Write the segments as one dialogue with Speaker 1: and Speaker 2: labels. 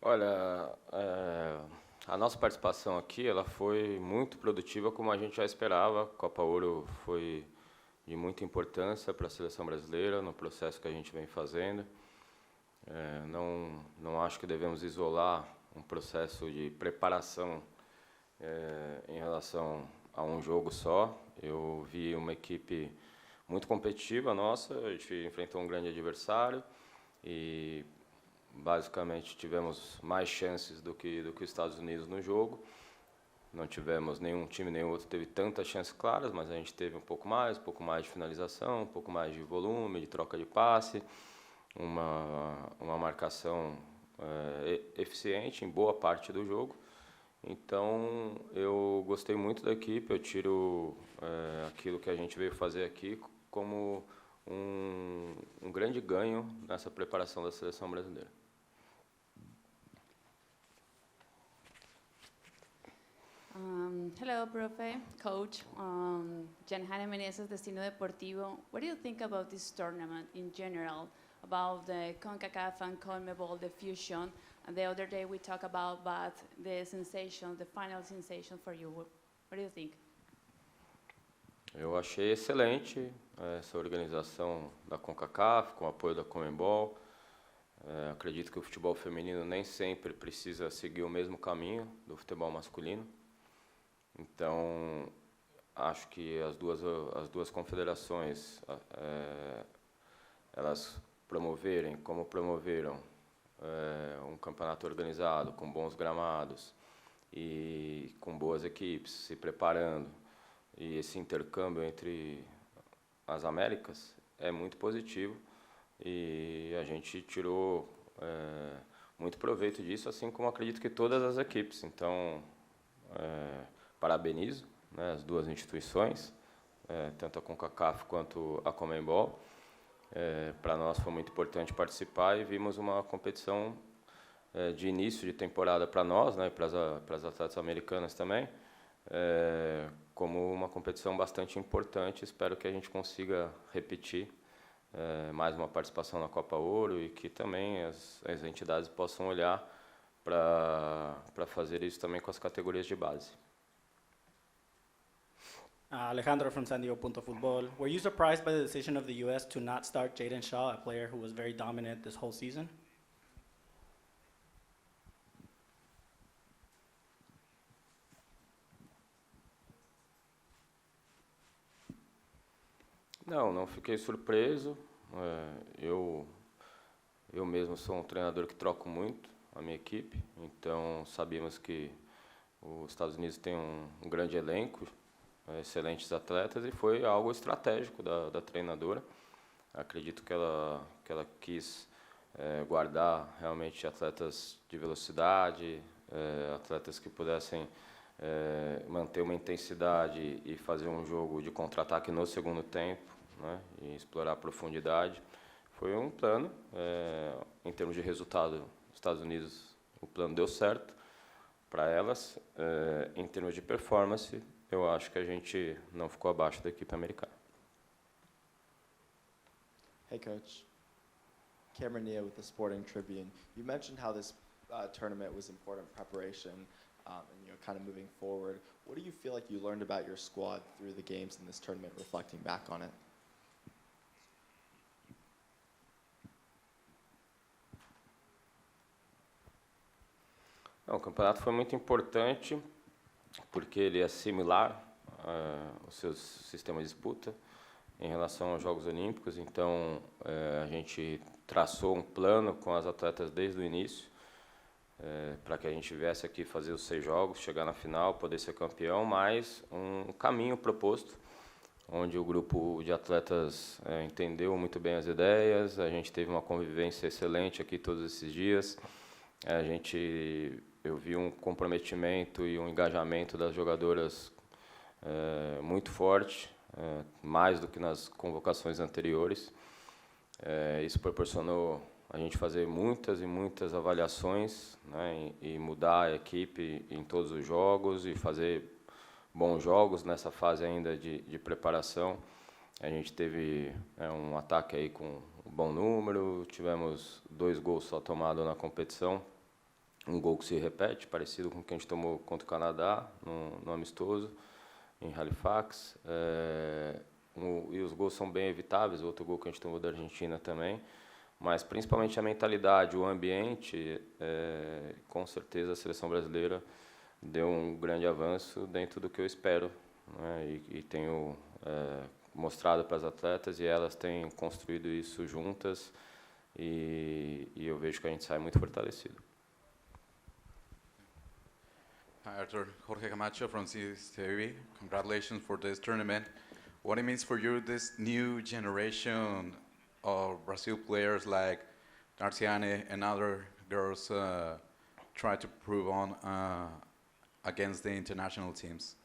Speaker 1: Olha, a nossa participação aqui ela foi muito produtiva, como a gente já esperava. A Copa Ouro foi de muita importância para a seleção brasileira no processo que a gente vem fazendo. Não acho que devemos isolar um processo de preparação em relação a um jogo só. Eu vi uma equipe muito competitiva nossa, a gente enfrentou um grande adversário e basicamente tivemos mais chances do que os Estados Unidos no jogo. Não tivemos nenhum time, nenhum outro teve tantas chances claras, mas a gente teve um pouco mais de finalização, um pouco mais de volume, de troca de passe, uma marcação eficiente em boa parte do jogo. Então, eu gostei muito da equipe, eu tiro aquilo que a gente veio fazer aqui como um grande ganho nessa preparação da seleção brasileira.
Speaker 2: Hello, Profe, Coach. Jan Hanna Menezes, Destino Deportivo. What do you think about this tournament in general, about the CONCACAF and CONMEBOL, the fusion? And the other day we talked about the sensation, the final sensation for you. What do you think?
Speaker 1: Eu achei excelente essa organização da CONCACAF, com o apoio da CONMEBOL. Acredito que o futebol feminino nem sempre precisa seguir o mesmo caminho do futebol masculino. Então, acho que as duas confederações, elas como promoveram um campeonato organizado, com bons gramados e com boas equipes, se preparando, e esse intercâmbio entre as Américas é muito positivo e a gente tirou muito proveito disso, assim como acredito que todas as equipes. Então, parabenizo as duas instituições, tanto a CONCACAF quanto a CONMEBOL. Para nós foi muito importante participar e vimos uma competição de início de temporada para nós, para as atletas americanas também, como uma competição bastante importante. Espero que a gente consiga repetir mais uma participação na Copa Ouro e que também as entidades possam olhar para fazer isso também com as categorias de base.
Speaker 3: Alejandro from San Diego Punto Futbol. Were you surprised by the decision of the U.S. to not start Jaden Shaw, a player who was very dominant this whole season?
Speaker 1: Não fiquei surpreso. Eu mesmo sou um treinador que troco muito a minha equipe, então sabíamos que os Estados Unidos tem um grande elenco, excelentes atletas, e foi algo estratégico da treinadora. Acredito que ela quis guardar realmente atletas de velocidade, atletas que pudessem manter uma intensidade e fazer um jogo de contra-ataque no segundo tempo, e explorar a profundidade. Foi um plano, em termos de resultado, os Estados Unidos, o plano deu certo para elas. Em termos de performance, eu acho que a gente não ficou abaixo da equipe americana.
Speaker 4: Hey, Coach. Cameron Nia with the Sporting Tribune. You mentioned how this tournament was important preparation and kind of moving forward. What do you feel like you learned about your squad through the games in this tournament, reflecting back on it?
Speaker 1: O campeonato foi muito importante porque ele é similar aos seus sistemas de disputa em relação aos Jogos Olímpicos. Então, a gente traçou um plano com as atletas desde o início para que a gente viesse aqui fazer os 6 jogos, chegar na final, poder ser campeão, mas um caminho proposto, onde o grupo de atletas entendeu muito bem as ideias, a gente teve uma convivência excelente aqui todos esses dias, eu vi um comprometimento e um engajamento das jogadoras muito forte, mais do que nas convocações anteriores. Isso proporcionou a gente fazer muitas e muitas avaliações, e mudar a equipe em todos os jogos e fazer bons jogos nessa fase ainda de preparação. A gente teve um ataque aí com um bom número, tivemos 2 gols só tomados na competição, um gol que se repete, parecido com o que a gente tomou contra o Canadá, no amistoso, em Halifax. E os gols são bem evitáveis, outro gol que a gente tomou da Argentina também. Mas, principalmente, a mentalidade, o ambiente, com certeza a seleção brasileira deu um grande avanço dentro do que eu espero, né? E tenho mostrado para as atletas, e elas têm construído isso juntas, e eu vejo que a gente sai muito fortalecido.
Speaker 5: Hi, Arthur. Jorge Camacho from CTV. Congratulations for this tournament. What it means for you, this new generation of Brazil players like Narciane and other girls try to prove on against the international teams?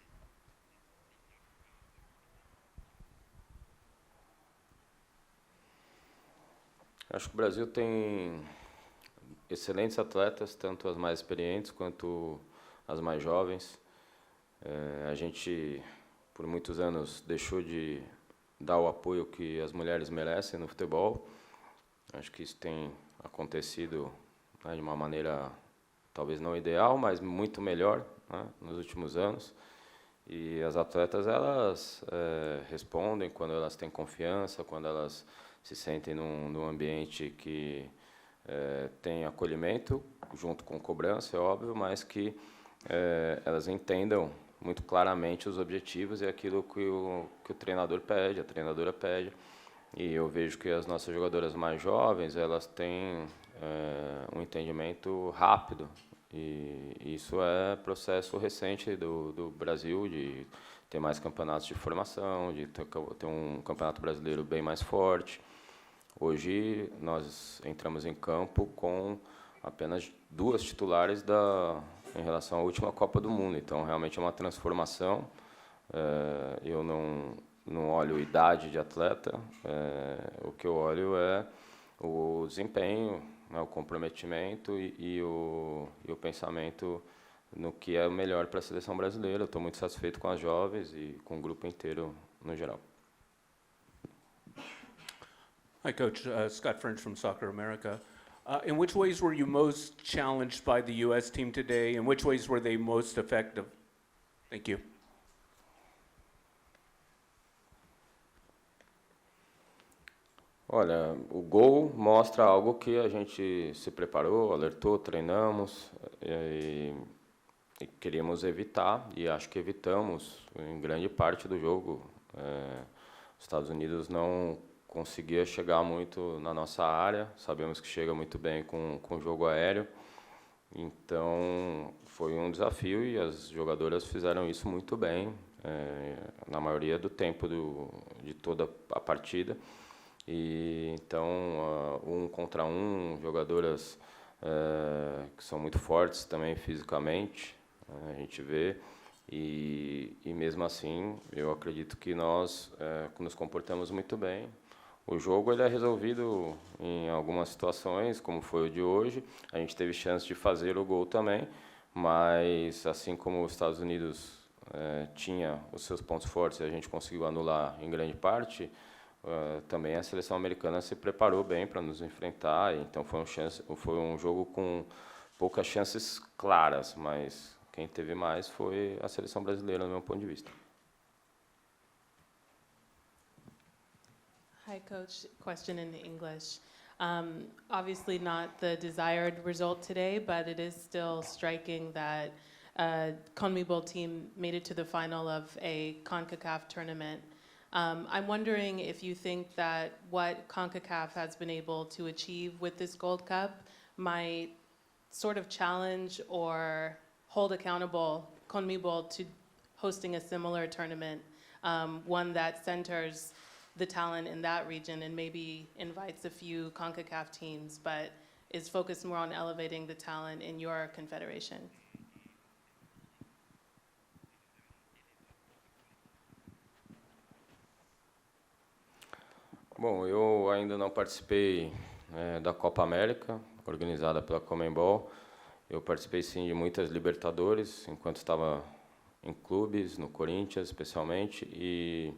Speaker 1: Acho que o Brasil tem excelentes atletas, tanto as mais experientes quanto as mais jovens. A gente, por muitos anos, deixou de dar o apoio que as mulheres merecem no futebol. Acho que isso tem acontecido, né, de uma maneira talvez não ideal, mas muito melhor, né, nos últimos anos. E as atletas, elas respondem quando elas têm confiança, quando elas se sentem num ambiente que tem acolhimento, junto com cobrança, é óbvio, mas que elas entendam muito claramente os objetivos e aquilo que o treinador pede, a treinadora pede. E eu vejo que as nossas jogadoras mais jovens, elas têm um entendimento rápido. E isso é processo recente do Brasil, de ter mais campeonatos de formação, de ter um campeonato brasileiro bem mais forte. Hoje, nós entramos em campo com apenas 2 titulares em relação à última Copa do Mundo. Então, realmente é uma transformação. Eu não olho idade de atleta. O que eu olho é o desempenho, né, o comprometimento e o pensamento no que é o melhor para a seleção brasileira. Eu estou muito satisfeito com as jovens e com o grupo inteiro no geral.
Speaker 6: Hi, Coach. Scott French from Soccer America. In which ways were you most challenged by the U.S. team today? In which ways were they most effective? Thank you.
Speaker 1: Olha, o gol mostra algo que a gente se preparou, alertou, treinamos e queríamos evitar, e acho que evitamos em grande parte do jogo. Os Estados Unidos não conseguia chegar muito na nossa área, sabemos que chega muito bem com o jogo aéreo, então foi um desafio e as jogadoras fizeram isso muito bem, na maioria do tempo de toda a partida. E então, 1 contra 1, jogadoras que são muito fortes também fisicamente, a gente vê, e mesmo assim eu acredito que nós nos comportamos muito bem. O jogo ele é resolvido em algumas situações, como foi o de hoje. A gente teve chance de fazer o gol também, mas assim como os Estados Unidos tinha os seus pontos fortes e a gente conseguiu anular em grande parte, também a seleção americana se preparou bem para nos enfrentar. Então foi um jogo com poucas chances claras, mas quem teve mais foi a seleção brasileira, no meu ponto de vista.
Speaker 7: Hi, Coach. Question in English. Obviously not the desired result today, but it is still striking that CONMEBOL team made it to the final of a CONCACAF tournament. I'm wondering if you think that what CONCACAF has been able to achieve with this Gold Cup might sort of challenge or hold accountable CONMEBOL to hosting a similar tournament, one that centers the talent in that region and maybe invites a few CONCACAF teams, but is focused more on elevating the talent in your confederation?
Speaker 1: Bom, eu ainda não participei da Copa América, organizada pela CONMEBOL. Eu participei, sim, de muitas Libertadores, enquanto estava em clubes, no Corinthians, especialmente, e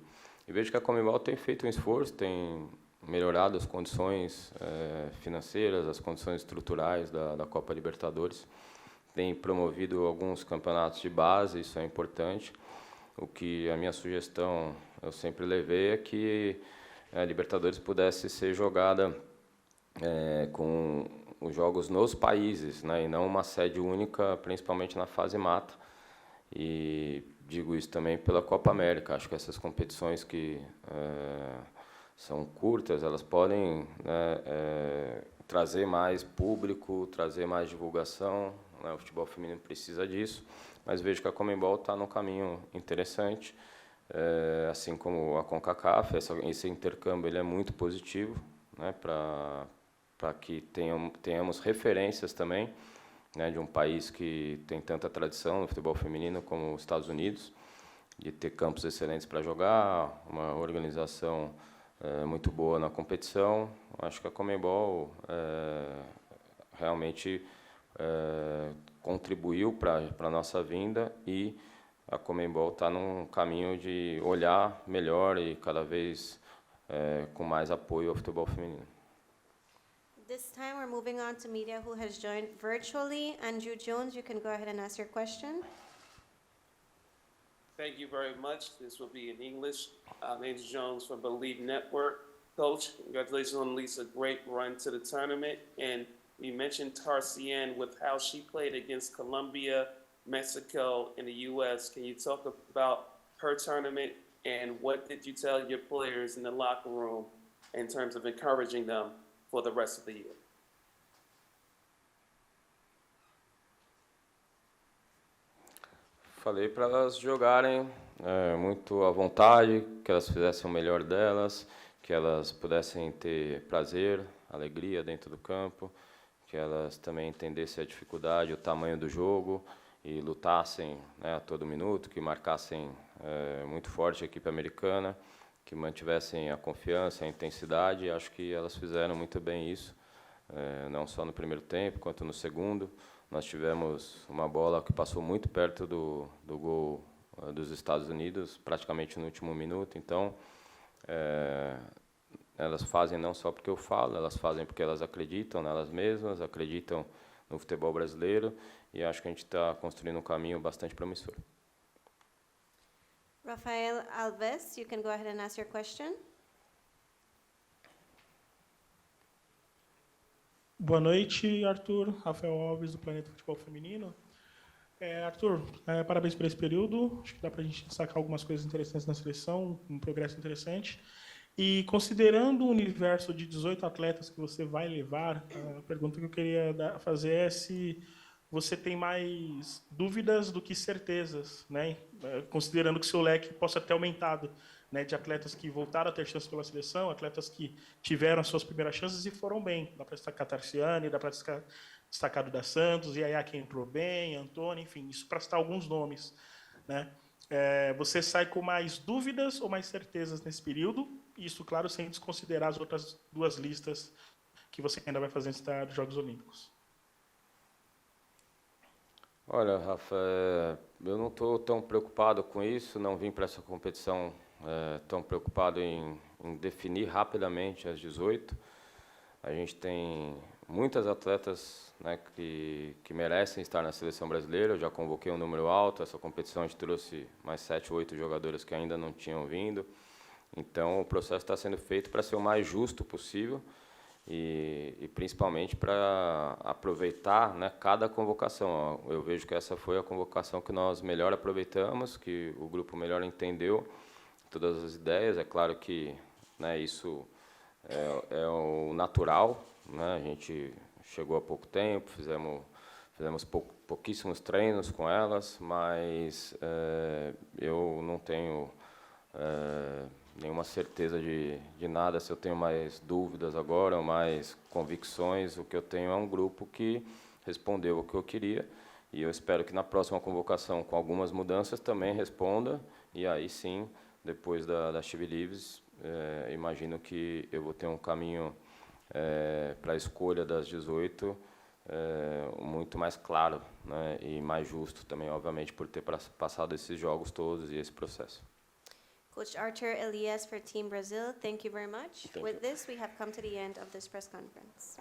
Speaker 1: vejo que a CONMEBOL tem feito um esforço, tem melhorado as condições financeiras, as condições estruturais da Copa Libertadores. Tem promovido alguns campeonatos de base, isso é importante. O que a minha sugestão eu sempre levei é que a Libertadores pudesse ser jogada com os jogos nos países, né, e não uma sede única, principalmente na fase mata. E digo isso também pela Copa América. Acho que essas competições que são curtas, elas podem, né, trazer mais público, trazer mais divulgação, né, o futebol feminino precisa disso, mas vejo que a Conmebol está num caminho interessante, assim como a CONCACAF. Esse intercâmbio ele é muito positivo, né, para que tenhamos referências também, né, de um país que tem tanta tradição no futebol feminino como os Estados Unidos, de ter campos excelentes para jogar, uma organização muito boa na competição. Acho que a Conmebol realmente contribuiu para a nossa vinda, e a Conmebol está num caminho de olhar melhor e cada vez com mais apoio ao futebol feminino.
Speaker 8: This time we're moving on to media who has joined virtually. Andrew Jones, you can go ahead and ask your question.
Speaker 9: Thank you very much. This will be in English. Andrew Jones from Believe Network. Coach, congratulations on at least a great run to the tournament. And you mentioned Tarcian with how she played against Colombia, Mexico, and the U.S. Can you talk about her tournament and what did you tell your players in the locker room in terms of encouraging them for the rest of the year?
Speaker 1: Falei para elas jogarem muito à vontade, que elas fizessem o melhor delas, que elas pudessem ter prazer, alegria dentro do campo, que elas também entendessem a dificuldade, o tamanho do jogo e lutassem, né, a todo minuto, que marcassem muito forte a equipe americana, que mantivessem a confiança, a intensidade. Acho que elas fizeram muito bem isso, não só no primeiro tempo, quanto no segundo. Nós tivemos uma bola que passou muito perto do gol dos Estados Unidos, praticamente no último minuto. Então, elas fazem não só porque eu falo, elas fazem porque elas acreditam nelas mesmas, acreditam no futebol brasileiro, e acho que a gente está construindo um caminho bastante promissor.
Speaker 8: Rafael Alves, you can go ahead and ask your question.
Speaker 10: Boa noite, Arthur. Rafael Alves, do Planeta Futebol Feminino. Arthur, parabéns por esse período. Acho que dá para a gente destacar algumas coisas interessantes na seleção, um progresso interessante. E considerando o universo de 18 atletas que você vai levar, a pergunta que eu queria fazer é se você tem mais dúvidas do que certezas, né? Considerando que seu leque possa ter aumentado, né, de atletas que voltaram a ter chance pela seleção, atletas que tiveram as suas primeiras chances e foram bem. Dá para destacar Tarciane, dá para destacar Duda Santos, Yaya, que entrou bem, Antônio, enfim, isso para citar alguns nomes, né? Você sai com mais dúvidas ou mais certezas nesse período? Isso, claro, sem desconsiderar as outras duas listas que você ainda vai fazer antes dos Jogos Olímpicos.
Speaker 1: Olha, Rafa, eu não estou tão preocupado com isso, não vim para essa competição tão preocupado em definir rapidamente as 18. A gente tem muitas atletas, né, que merecem estar na seleção brasileira. Eu já convoquei um número alto. Essa competição a gente trouxe mais 7 ou 8 jogadoras que ainda não tinham vindo. Então, o processo está sendo feito para ser o mais justo possível e principalmente para aproveitar, né, cada convocação. Eu vejo que essa foi a convocação que nós melhor aproveitamos, que o grupo melhor entendeu todas as ideias. É claro que, né, isso é o natural, né? A gente chegou há pouco tempo, fizemos pouquíssimos treinos com elas, mas eu não tenho nenhuma certeza de nada, se eu tenho mais dúvidas agora ou mais convicções. O que eu tenho é um grupo que respondeu o que eu queria, e eu espero que na próxima convocação, com algumas mudanças, também responda, e aí sim, depois da She Believes, imagino que eu vou ter um caminho para a escolha das 18 muito mais claro, né, e mais justo também, obviamente, por ter passado esses jogos todos e esse processo.
Speaker 8: Coach Arthur Elias for Team Brazil, thank you very much.
Speaker 1: Thank
Speaker 8: With
Speaker 1: you.
Speaker 8: this, we have come to the end of this press conference.